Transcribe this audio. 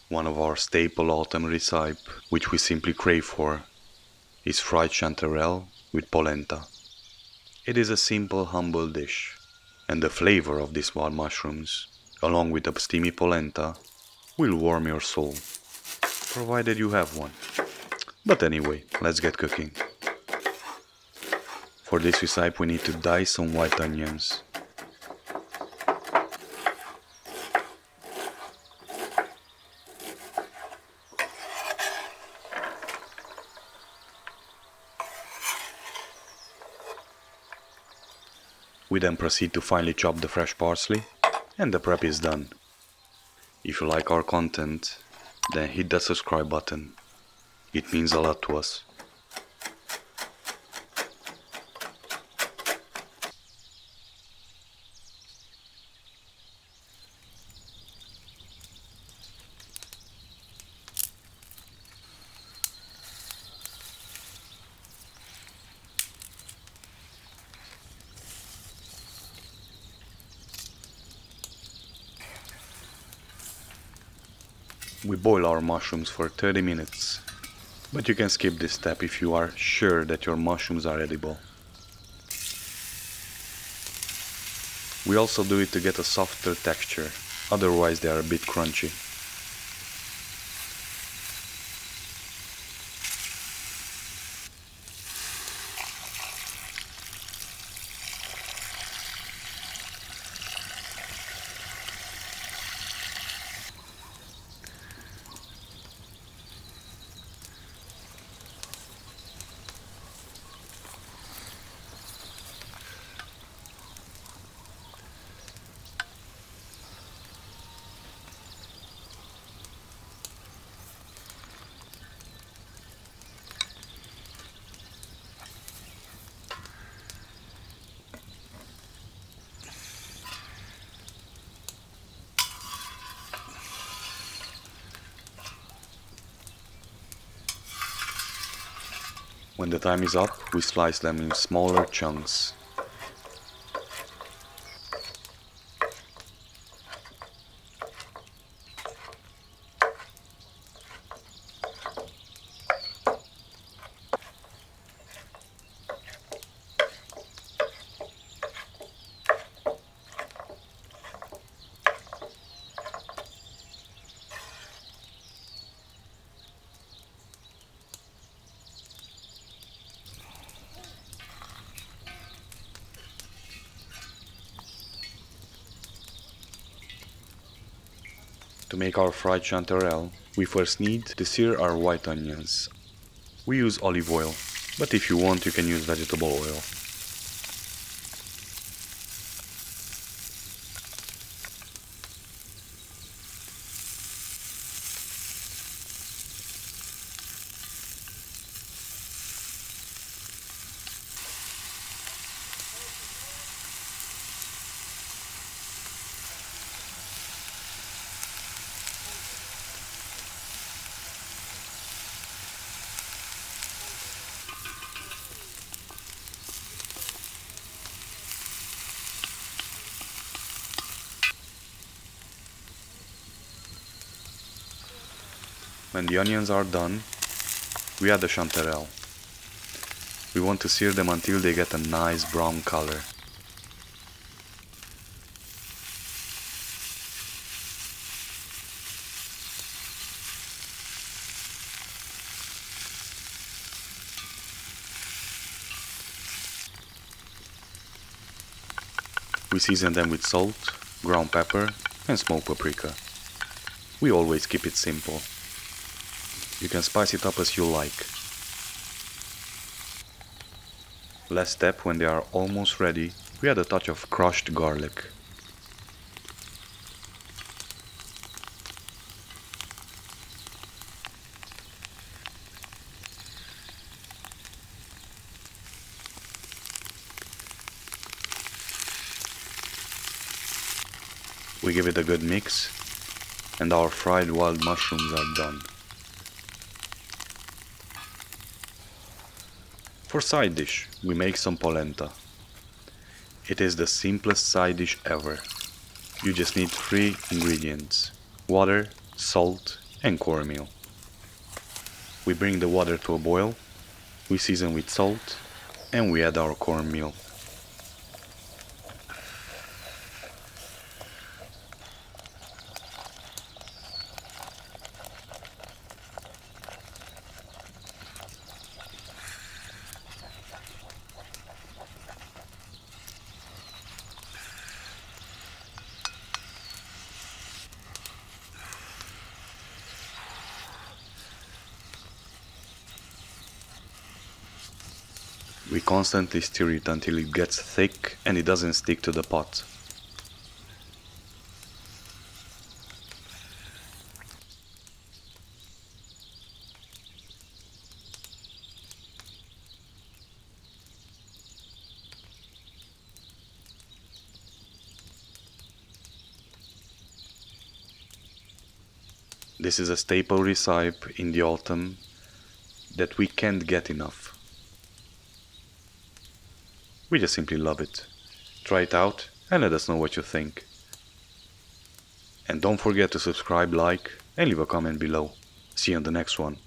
One of our staple autumn recipe, which we simply crave for, is fried chanterelle with polenta. It is a simple, humble dish, and the flavor of these wild mushrooms, along with the steamy polenta, will warm your soul, provided you have one. But anyway, let's get cooking. For this recipe we need to dice some white onions. We then proceed to finely chop the fresh parsley, and the prep is done. If you like our content, then hit that subscribe button. It means a lot to us. We boil our mushrooms for 30 minutes, but you can skip this step if you are sure that your mushrooms are edible. We also do it to get a softer texture, otherwise they are a bit crunchy. When the time is up, we slice them in smaller chunks. To make our fried chanterelle, we first need to sear our white onions. We use olive oil, but if you want you can use vegetable oil. When the onions are done, we add the chanterelle. We want to sear them until they get a nice brown color. We season them with salt, ground pepper and smoked paprika. We always keep it simple. You can spice it up as you like. Last step, when they are almost ready, we add a touch of crushed garlic. We give it a good mix, and our fried wild mushrooms are done. For side dish, we make some polenta. It is the simplest side dish ever. You just need 3 ingredients: water, salt and cornmeal. We bring the water to a boil, we season with salt, and we add our cornmeal. We constantly stir it until it gets thick and it doesn't stick to the pot. This is a staple recipe in the autumn that we can't get enough. We just simply love it. Try it out and let us know what you think. And don't forget to subscribe, like, and leave a comment below. See you on the next one.